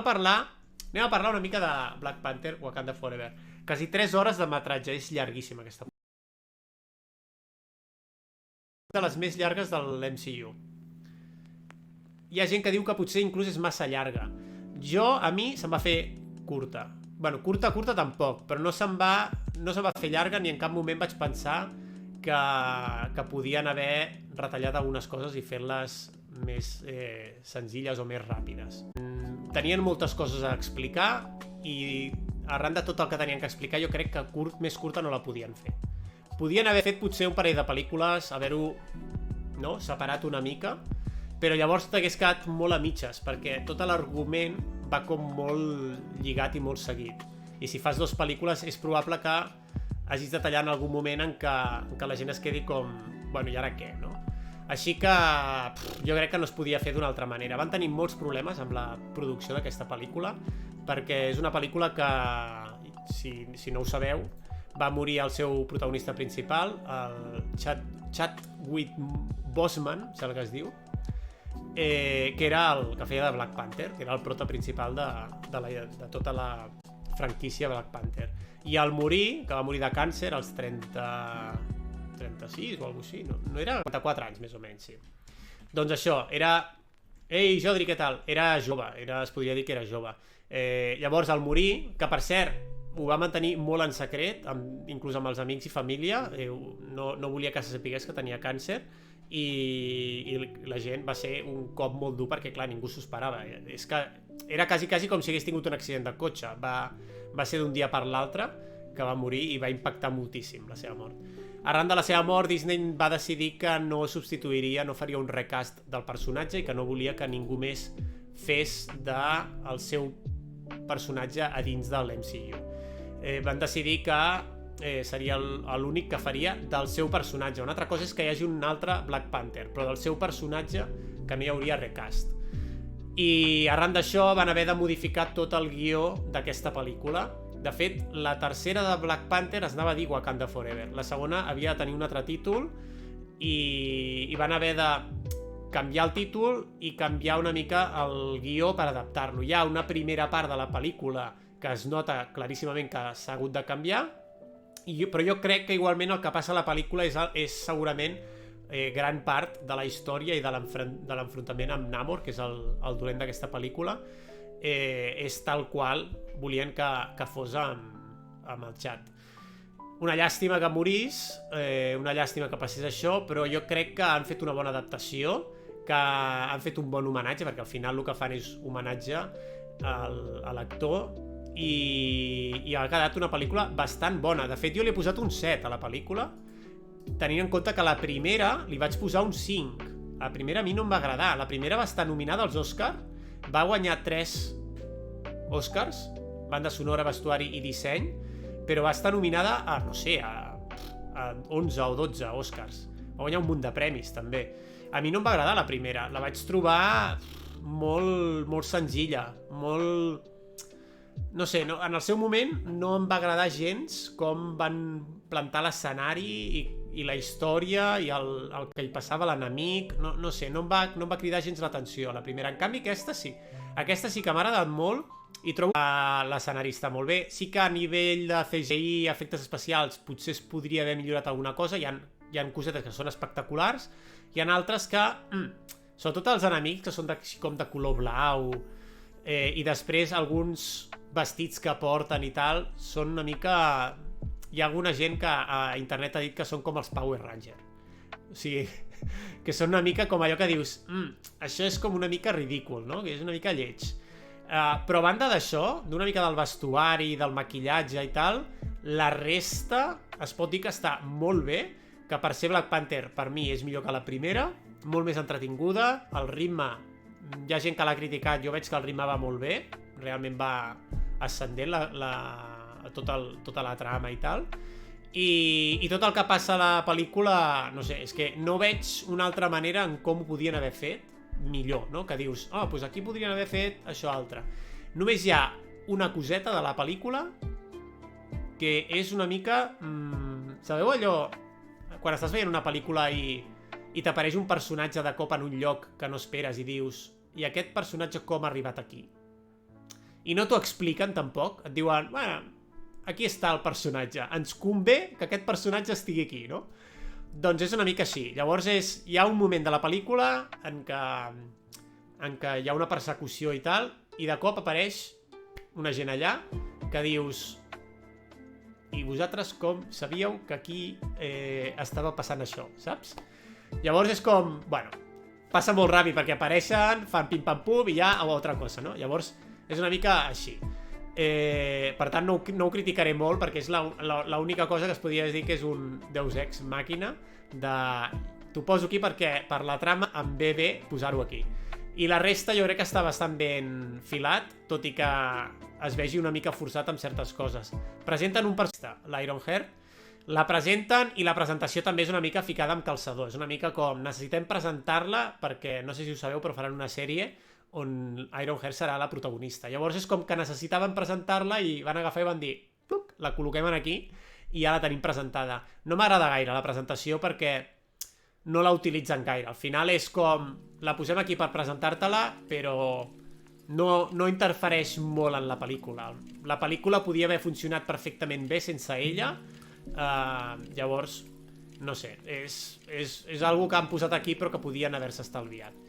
Anem a parlar una mica de Black Panther, Wakanda Forever. Quasi 3 hores de metratge, és llarguíssima aquesta. De les més llargues de l'MCU. Hi ha gent que diu que potser inclús és massa llarga. A mi se'm va fer curta. Bueno, curta tampoc, però no se'm va fer llarga ni en cap moment vaig pensar que podien haver retallat algunes coses i fer-les més senzilles o més ràpides. Tenien moltes coses a explicar i arran de tot el que tenien que explicar jo crec que més curta no la podien fer. Podien haver fet potser un parell de pel·lícules, haver-ho separat una mica, però llavors t'hagués quedat molt a mitges, perquè tot l'argument va com molt lligat i molt seguit. I si fas 2 pel·lícules és probable que hagis de tallar en algun moment en què la gent es quedi com, bueno, i ara què, no? Així que jo crec que no es podia fer d'una altra manera. Van tenir molts problemes amb la producció d'aquesta pel·lícula, perquè és una pel·lícula que, si no ho sabeu, va morir el seu protagonista principal, el Chadwick Boseman, sé el que es diu, que era el que feia de Black Panther, que era el prota principal de tota la franquícia Black Panther. I al morir, que va morir de càncer als 36 o alguna cosa així, no era 44 anys més o menys, sí. Doncs això, era... Ei, Jodri, què tal? Era jove, es podria dir que era jove. Llavors, al morir, que per cert, ho va mantenir molt en secret, inclús amb els amics i família, no volia que se sapigués que tenia càncer, i la gent va ser un cop molt dur perquè, clar, ningú s'ho esperava. És que era quasi com si hagués tingut un accident de cotxe. Va ser d'un dia per l'altre que va morir i va impactar moltíssim la seva mort. Arran de la seva mort, Disney va decidir que no substituiria, no faria un recast del personatge i que no volia que ningú més fes del seu personatge a dins de l'MCU. Van decidir que seria l'únic que faria del seu personatge. Una altra cosa és que hi hagi un altre Black Panther, però del seu personatge que no hi hauria recast. I arran d'això van haver de modificar tot el guió d'aquesta pel·lícula. De fet, la tercera de Black Panther es anava a dir Wakanda Forever. La segona havia de tenir un altre títol i van haver de canviar el títol i canviar una mica el guió per adaptar-lo. Hi ha una primera part de la pel·lícula que es nota claríssimament que s'ha hagut de canviar, però jo crec que igualment el que passa a la pel·lícula és segurament gran part de la història i de l'enfrontament amb Namor, que és el dolent d'aquesta pel·lícula, és tal qual volien que fos amb el Chad. Una llàstima que morís, una llàstima que passés això, però jo crec que han fet una bona adaptació, que han fet un bon homenatge, perquè al final el que fan és homenatge a l'actor, i ha quedat una pel·lícula bastant bona. De fet, jo li he posat un 7 a la pel·lícula, tenint en compte que la primera li vaig posar un 5. La primera a mi no em va agradar. La primera va estar nominada als Oscar, va guanyar 3 Oscars, banda sonora, vestuari i disseny, però va estar nominada a 11 o 12 Oscars. Va guanyar un munt de premis, també. A mi no em va agradar la primera. La vaig trobar molt senzilla, molt... No sé, en el seu moment no em va agradar gens com van plantar l'escenari i la història i el que hi passava a l'enemic. No sé, no em va cridar gens l'atenció la primera. En canvi, aquesta sí. Aquesta sí que m'ha agradat molt i trobo que l'escenari està molt bé. Sí que a nivell de CGI, efectes especials, potser es podria haver millorat alguna cosa. Hi ha cosetes que són espectaculars. Hi ha altres que, sobretot els enemics, que són com de color blau, i després alguns vestits que porten i tal, són una mica... Hi ha alguna gent que a internet ha dit que són com els Power Rangers. O sigui, que són una mica com allò que dius, això és com una mica ridícul, no? Que és una mica lleig. Però a banda d'això, d'una mica del vestuari, del maquillatge i tal, la resta es pot dir que està molt bé, que per ser Black Panther per mi és millor que la primera, molt més entretinguda, el ritme, hi ha gent que l'ha criticat, jo veig que el ritme va molt bé, realment va ascendent tota la trama i tal, i tot el que passa a la pel·lícula, no sé, és que no veig una altra manera en com ho podien haver fet millor, no? Que dius, doncs aquí podrien haver fet això altre. Només hi ha una coseta de la pel·lícula que és una mica... Sabeu allò, quan estàs veient una pel·lícula i t'apareix un personatge de cop en un lloc que no esperes i dius, i aquest personatge com ha arribat aquí? i no t'ho expliquen tampoc, et diuen, bueno, aquí està el personatge, ens convé que aquest personatge estigui aquí, no? Doncs és una mica així. Llavors hi ha un moment de la pel·lícula en què hi ha una persecució i tal, i de cop apareix una gent allà que dius, i vosaltres com sabíeu que aquí estava passant això, saps? Llavors és com, bueno, passa molt ràpid perquè apareixen, fan pim-pam-pum i ja a altra cosa, no? Llavors és una mica així. Per tant, no ho criticaré molt perquè és l'única cosa que es podria dir que és un Deus Ex Màquina de... T'ho poso aquí perquè per la trama em ve bé posar-ho aquí. I la resta jo crec que està bastant ben filat, tot i que es vegi una mica forçat amb certes coses. Presenten un personatge, l'Ironheart, la presenten i la presentació també és una mica ficada amb calçador. És una mica com, necessitem presentar-la perquè, no sé si ho sabeu, però faran una sèrie on Ironheart serà la protagonista. Llavors és com que necessitaven presentar-la i van agafar i van dir, pluc, la col·loquem aquí i ja la tenim presentada. No m'agrada gaire la presentació perquè no la utilitzen gaire. Al final és com, la posem aquí per presentar-te-la, però no interfereix molt en la pel·lícula. La pel·lícula podia haver funcionat perfectament bé sense ella. Llavors, no sé, és algo que han posat aquí però que podien haver-se estalviat.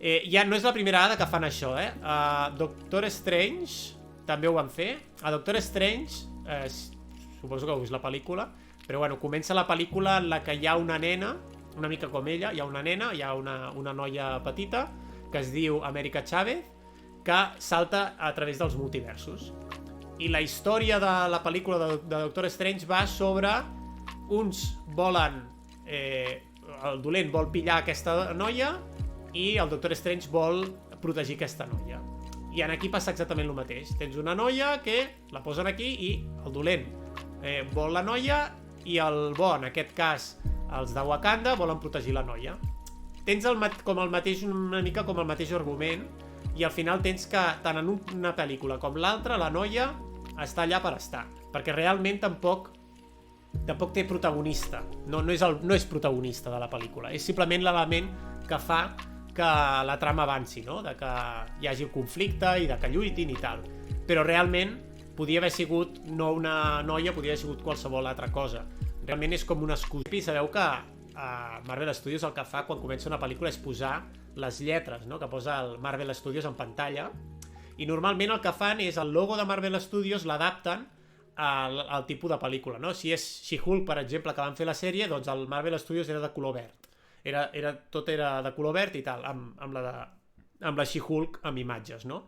Ja no és la primera vegada que fan això, Doctor Strange també ho van fer. A Doctor Strange, suposo que heu vist la pel·lícula, però bueno, comença la pel·lícula en la que hi ha una nena, una mica com ella, hi ha una nena, hi ha una noia petita que es diu Amèrica Chávez, que salta a través dels multiversos. I la història de la pel·lícula de Doctor Strange va sobre uns volen... el dolent vol pillar aquesta noia i el Doctor Strange vol protegir aquesta noia. I aquí passa exactament el mateix. Tens una noia que la posen aquí i el dolent vol la noia i el bo, en aquest cas els de Wakanda, volen protegir la noia. Tens una mica com el mateix argument i al final tens que tant en una pel·lícula com l'altra la noia està allà per estar, perquè realment tampoc té protagonista, no és protagonista de la pel·lícula, és simplement l'element que fa que la trama avanci, no? De que hi hagi un conflicte i de que lluitin i tal, però realment podia haver sigut no una noia, podia haver sigut qualsevol altra cosa. Realment és com una excusa. Sabeu que a Marvel Studios el que fa quan comença una pel·lícula és posar les lletres, no? Que posa el Marvel Studios en pantalla, i normalment el que fan és el logo de Marvel Studios l'adapten al tipus de pel·lícula, no? Si és She-Hulk, per exemple, que van fer la sèrie, doncs el Marvel Studios era de color verd. Tot era de color verd i tal, amb la She-Hulk amb imatges, no?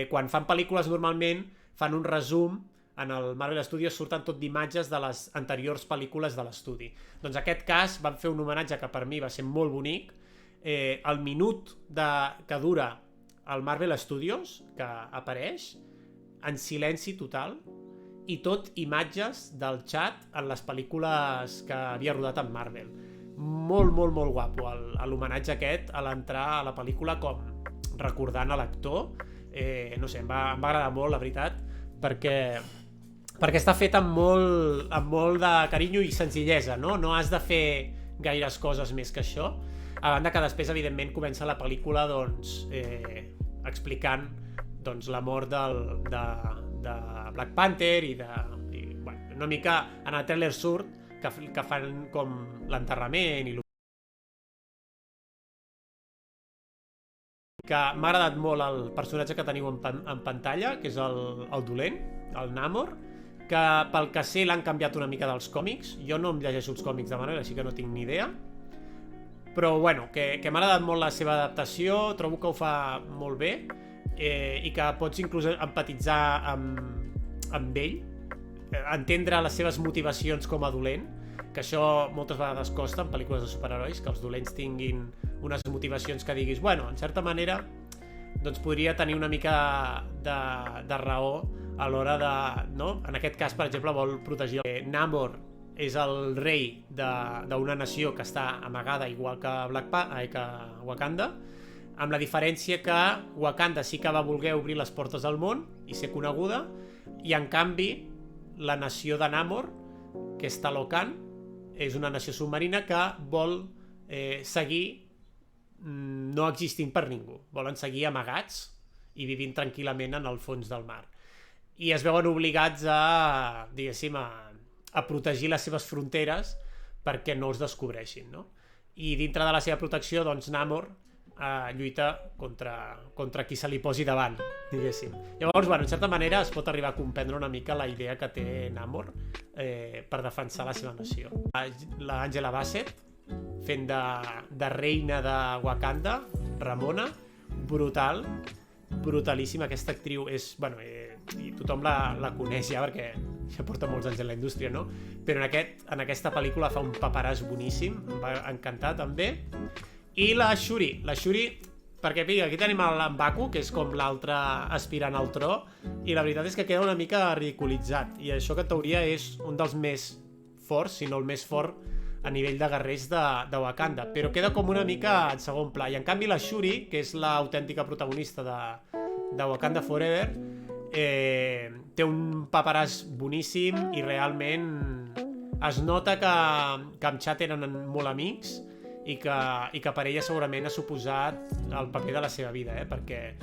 Quan fan pel·lícules normalment fan un resum, en el Marvel Studios surten tot d'imatges de les anteriors pel·lícules de l'estudi. Doncs en aquest cas van fer un homenatge que per mi va ser molt bonic. El minut que dura el Marvel Studios, que apareix en silenci total, i tot imatges del chat en les pel·lícules que havia rodat en Marvel. Molt, molt, molt guapo l'homenatge aquest a l'entrar a la pel·lícula com recordant a l'actor. No sé, em va agradar molt, la veritat, perquè està fet amb molt de carinyo i senzillesa, no? No has de fer gaires coses més que això, a banda que després, evidentment, comença la pel·lícula doncs, explicant doncs, la mort de Black Panther i bueno, una mica en el trailer surt que fan com l'enterrament i que m'ha agradat molt el personatge que teniu en pantalla, que és el dolent, el Namor, que pel que sé l'han canviat una mica dels còmics. Jo no em llegeixo els còmics de Marvel, així que no tinc ni idea, però bueno, que m'ha agradat molt la seva adaptació, trobo que ho fa molt bé, i que pots inclús empatitzar amb ell, entendre les seves motivacions com a dolent, que això moltes vegades costa en pel·lícules de superherois, que els dolents tinguin unes motivacions que diguis, bueno, en certa manera doncs podria tenir una mica de raó a l'hora de, no? En aquest cas, per exemple, vol protegir Namor és el rei d'una nació que està amagada igual que Wakanda, amb la diferència que Wakanda sí que va voler obrir les portes del món i ser coneguda, i en canvi la nació de Namor, que és Talocan, és una nació submarina que vol seguir no existint per ningú. Volen seguir amagats i vivint tranquil·lament en el fons del mar. I es veuen obligats a, diguéssim, a protegir les seves fronteres perquè no els descobreixin, no? I dintre de la seva protecció, doncs, Namor lluita contra qui se li posi davant, diguéssim. Llavors, bueno, en certa manera es pot arribar a comprendre una mica la idea que té Namor per defensar la seva nació. L'Angela Bassett, fent de reina de Wakanda, Ramona, brutalíssima. Aquesta actriu és, bueno, i tothom la coneix ja perquè ja porta molts anys en la indústria, no? Però en aquesta pel·lícula fa un paperàs boníssim, em va encantar també. I la Shuri, perquè aquí tenim l'Mbaku, que és com l'altre aspirant al tro, i la veritat és que queda una mica ridiculitzat, i això que en teoria és un dels més forts, si no el més fort a nivell de guerrers de Wakanda, però queda com una mica en segon pla. I en canvi la Shuri, que és l'autèntica protagonista de Wakanda Forever, té un paperàs boníssim i realment es nota que amb Chat eren molt amics i que per ella segurament ha suposat el paper de la seva vida, perquè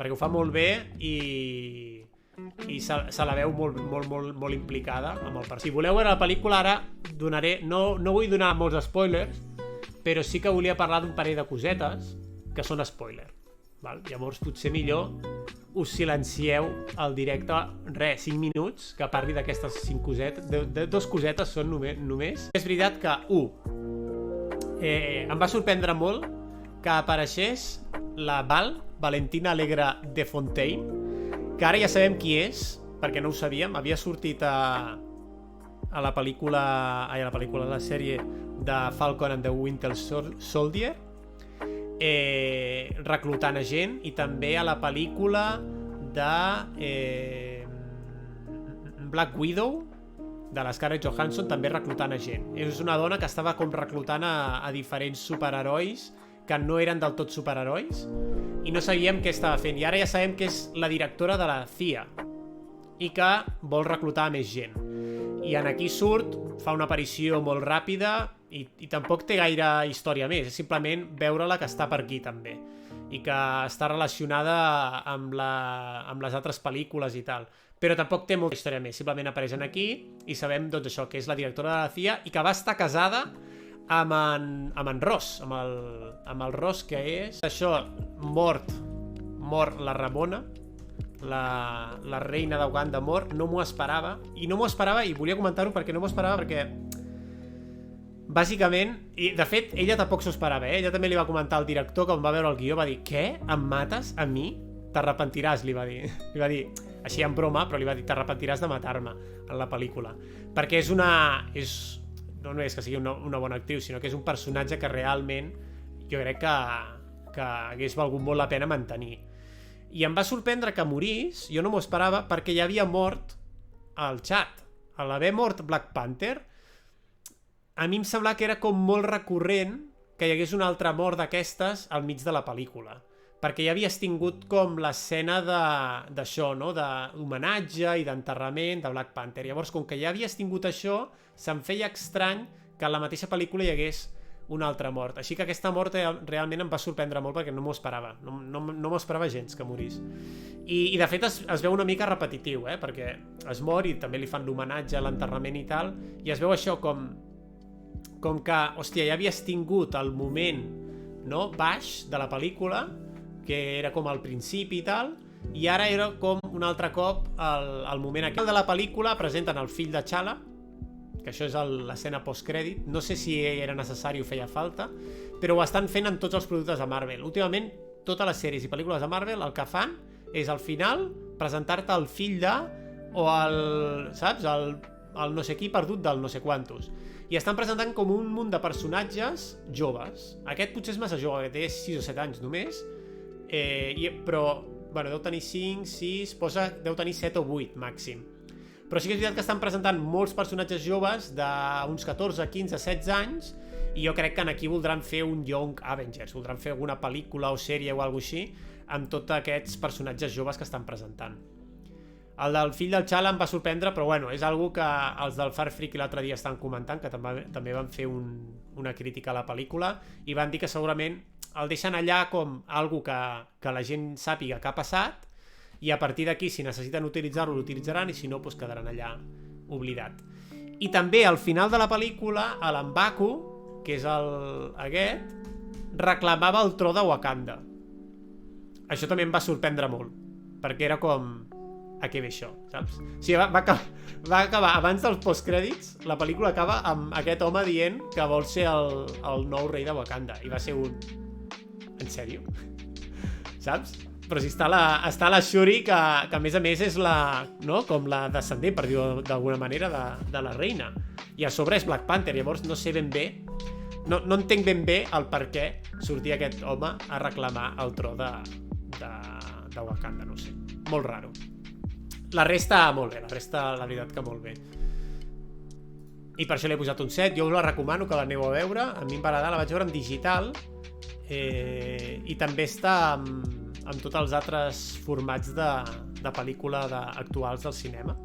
ho fa molt bé i se la veu molt implicada amb el personatge. Si voleu veure la pel·lícula, ara no vull donar molts spoilers, però sí que volia parlar d'un parell de cosetes que són spoiler. Val? Llavors potser millor us silencieu al directe 5 minuts que parli d'aquestes 5 cosetes, de 2 cosetes són només. És veritat que em va sorprendre molt que apareixés la Valentina Alegre de Fontaine, que ara ja sabem qui és, perquè no ho sabíem, havia sortit a la pel·lícula, a la sèrie de Falcon and the Winter Soldier, reclutant a gent, i també a la pel·lícula de Black Widow, de la Scarlett Johansson, també reclutant a gent. És una dona que estava com reclutant a diferents superherois que no eren del tot superherois i no sabíem què estava fent, i ara ja sabem que és la directora de la CIA i que vol reclutar més gent. I en aquí surt, fa una aparició molt ràpida i tampoc té gaire història més, és simplement veure-la que està per aquí també i que està relacionada amb les altres pel·lícules i tal, però tampoc té molta història més, simplement apareixen aquí i sabem, doncs, això, que és la directora de la CIA i que va estar casada amb en Ross, amb el Ross, que és això, mort la Ramona, la reina de Wakanda mort. No m'ho esperava, i volia comentar-ho perquè no m'ho esperava, perquè bàsicament, i de fet ella tampoc s'ho esperava, ella també li va comentar al director, quan va veure el guió, va dir: què? Em mates a mi? T'arrepentiràs, li va dir així en broma, però li va dir: t'arrepentiràs de matar-me en la pel·lícula, perquè no només que sigui una bona actriu, sinó que és un personatge que realment jo crec que hagués valgut molt la pena mantenir. I em va sorprendre que morís, jo no m'ho esperava, perquè ja havia mort al Chat. A l'haver mort Black Panther, a mi em semblava que era com molt recurrent que hi hagués una altra mort d'aquestes al mig de la pel·lícula, perquè ja havies tingut com l'escena d'això, no? D'homenatge i d'enterrament de Black Panther. Llavors, com que ja havies tingut això, se'm feia estrany que en la mateixa pel·lícula hi hagués una altra mort. Així que aquesta mort realment em va sorprendre molt, perquè no m'ho esperava. No m'ho esperava gens que morís. I de fet es veu una mica repetitiu, perquè es mor i també li fan l'homenatge a l'enterrament i tal, i es veu això com que, hòstia, ja havies tingut el moment, no, baix de la pel·lícula, que era com al principi i tal, i ara era com un altre cop el moment aquell de la pel·lícula. Presenten el fill de T'Challa, que això és l'escena postcrèdit. No sé si era necessari o feia falta, però ho estan fent en tots els productes de Marvel. Últimament, totes les sèries i pel·lícules de Marvel el que fan és al final presentar-te el fill de, o saps? El no sé qui perdut del no sé quantos. I estan presentant com un munt de personatges joves. Aquest potser és massa jove, que té 6 o 7 anys només, però bueno, deu tenir 5, 6, deu tenir 7 o 8 màxim. Però sí que és veritat que estan presentant molts personatges joves d'uns 14, 15, 16 anys, i jo crec que aquí voldran fer un Young Avengers, voldran fer alguna pel·lícula o sèrie o alguna cosa així amb tots aquests personatges joves que estan presentant. El del fill del T'Challa em va sorprendre, però bueno, és algo que els del Far Freak l'altre dia estan comentant, que també van fer una crítica a la pel·lícula, i van dir que segurament el deixen allà com algo que la gent sàpiga que ha passat, i a partir d'aquí, si necessiten utilitzar-lo, l'utilitzaran, i si no, doncs quedaran allà oblidat. I també al final de la pel·lícula, l'Mbaku, que és aquest, reclamava el tro de Wakanda. Això també em va sorprendre molt, perquè era com... a què ve això, saps? O sigui, va acabar abans dels postcrèdits, la pel·lícula acaba amb aquest home dient que vol ser el nou rei de Wakanda, i va ser un... En sèrio? Saps? Però si està la Shuri, que a més és la... no? Com la descendent, per dir-ho d'alguna manera, de la reina. I a sobre és Black Panther, llavors no sé ben bé... No entenc ben bé el per què sortia aquest home a reclamar el tro de Wakanda, no sé. Molt raro. La resta, molt bé, la veritat que molt bé. I per això l'he posat un 7, jo us la recomano que l'aneu a veure, a mi em va agradar, la vaig veure en digital, i també està amb tots els altres formats de pel·lícula actuals del cinema.